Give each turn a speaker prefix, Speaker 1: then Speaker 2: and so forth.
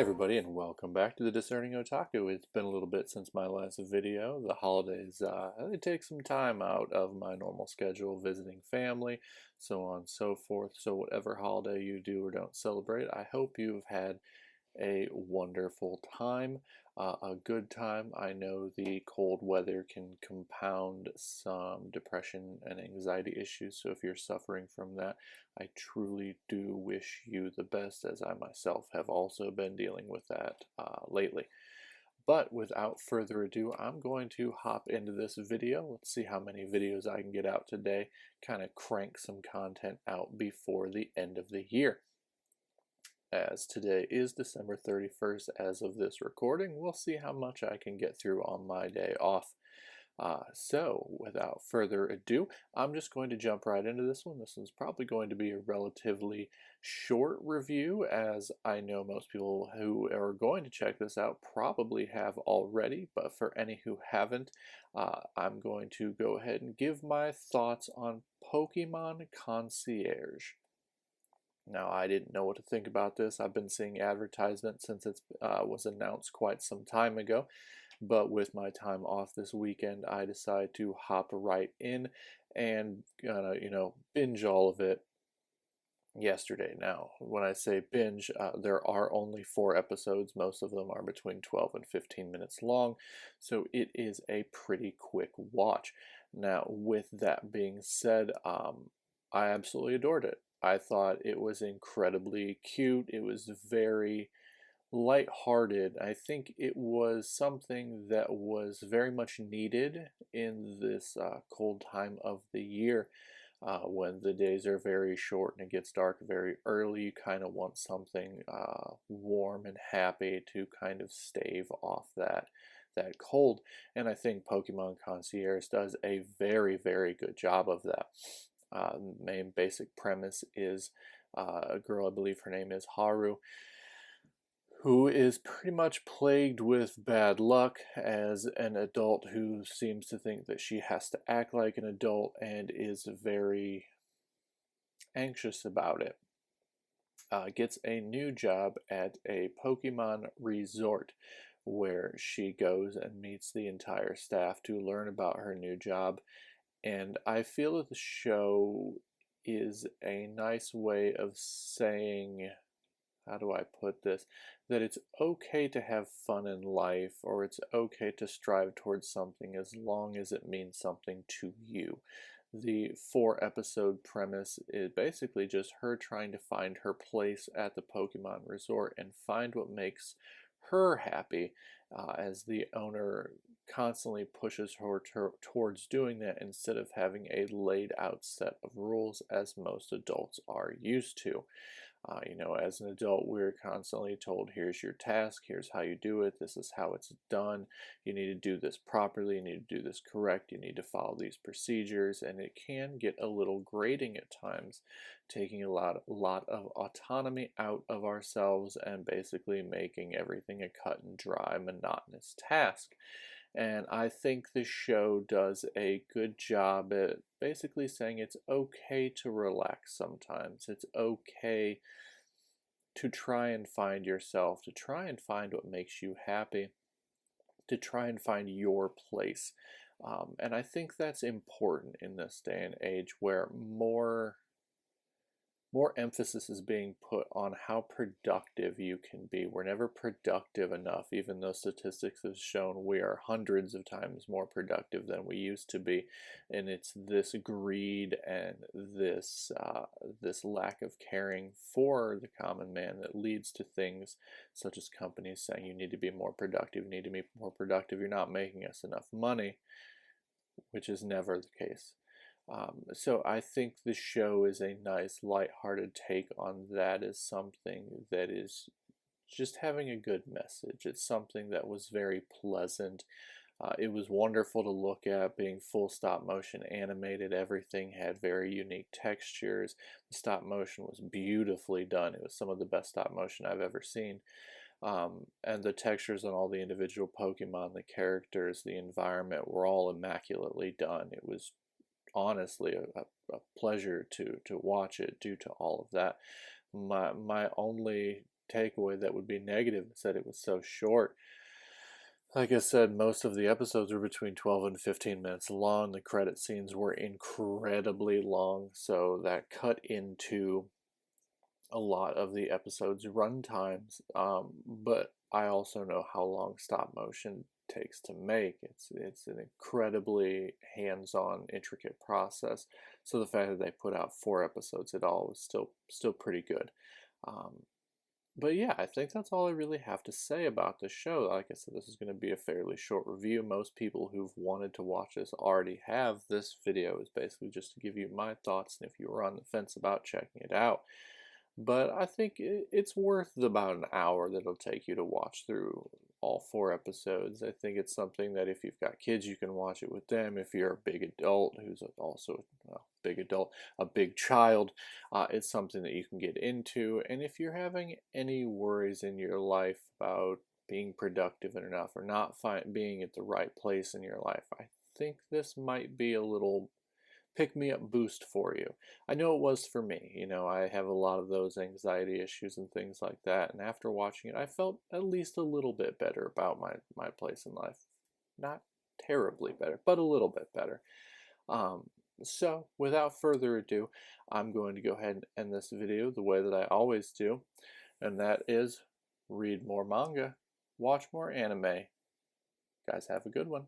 Speaker 1: everybody, and welcome back to the Discerning Otaku. It's been a little bit since my last video. The holidays, they take some time out of my normal schedule, visiting family, so on and so forth. So whatever holiday you do or don't celebrate, I hope you've had a wonderful time, a good time. I know the cold weather can compound some depression and anxiety issues, so if you're suffering from that, I truly do wish you the best, as I myself have also been dealing with that lately. But without further ado, I'm going to hop into this video. Let's see how many videos I can get out today, kind of crank some content out before the end of the year. As today is December 31st as of this recording, we'll see how much I can get through on my day off. So without further ado, I'm just going to jump right into this one. This one's probably going to be a relatively short review, as I know most people who are going to check this out probably have already, but for any who haven't, I'm going to go ahead and give my thoughts on Pokemon Concierge. Now, I didn't know what to think about this. I've been seeing advertisements since it was announced quite some time ago. But with my time off this weekend, I decided to hop right in and binge all of it yesterday. Now, when I say binge, there are only 4 episodes. Most of them are between 12 and 15 minutes long, so it is a pretty quick watch. Now, with that being said, I absolutely adored it. I thought it was incredibly cute. It was very lighthearted. I think it was something that was very much needed in this cold time of the year. When the days are very short and it gets dark very early, you kind of want something warm and happy to kind of stave off that cold. And I think Pokemon Concierge does a very, very good job of that. Main basic premise is a girl, I believe her name is Haru, who is pretty much plagued with bad luck as an adult who seems to think that she has to act like an adult and is very anxious about it. Gets a new job at a Pokemon resort where she goes and meets the entire staff to learn about her new job. And I feel that the show is a nice way of saying, how do I put this, that it's okay to have fun in life, or it's okay to strive towards something as long as it means something to you. The 4-episode premise is basically just her trying to find her place at the Pokemon Resort and find what makes her happy, as the owner constantly pushes her towards doing that instead of having a laid out set of rules as most adults are used to. As an adult, we're constantly told, here's your task, here's how you do it, this is how it's done, you need to do this properly, you need to do this correct, you need to follow these procedures, and it can get a little grating at times, taking a lot of autonomy out of ourselves and basically making everything a cut and dry, monotonous task. And I think the show does a good job at basically saying it's okay to relax sometimes. It's okay to try and find yourself, to try and find what makes you happy, to try and find your place. And I think that's important in this day and age where more emphasis is being put on how productive you can be. We're never productive enough, even though statistics have shown we are hundreds of times more productive than we used to be. And it's this greed and this lack of caring for the common man that leads to things such as companies saying you need to be more productive, you need to be more productive, you're not making us enough money, which is never the case. So I think the show is a nice lighthearted take on that, as something that is just having a good message. It's something that was very pleasant. It was wonderful to look at, being full stop motion animated. Everything had very unique textures. The stop motion was beautifully done. It was some of the best stop motion I've ever seen. And the textures on all the individual Pokemon, the characters, the environment were all immaculately done. It was honestly a pleasure to watch it due to all of that. My only takeaway that would be negative. It said it was so short. Like I said, most of the episodes were between 12 and 15 minutes long. The credit scenes were incredibly long, so that cut into a lot of the episode's run times. But I also know how long stop motion takes to make. It's an incredibly hands-on, intricate process. So the fact that they put out 4 episodes at all was still pretty good. Um, but yeah, I think that's all I really have to say about the show. Like I said, this is going to be a fairly short review. Most people who've wanted to watch this already have. This video is basically just to give you my thoughts, and if you were on the fence about checking it out. But I think it's worth about an hour that it'll take you to watch through all 4 episodes. I think it's something that if you've got kids, you can watch it with them. If you're a big adult who's also a big adult, a big child, it's something that you can get into. And if you're having any worries in your life about being productive enough or not being at the right place in your life, I think this might be a little pick-me-up boost for you. I know it was for me. You know, I have a lot of those anxiety issues and things like that, and after watching it, I felt at least a little bit better about my place in life. Not terribly better, but a little bit better. So, without further ado, I'm going to go ahead and end this video the way that I always do, and that is read more manga, watch more anime. Guys, have a good one.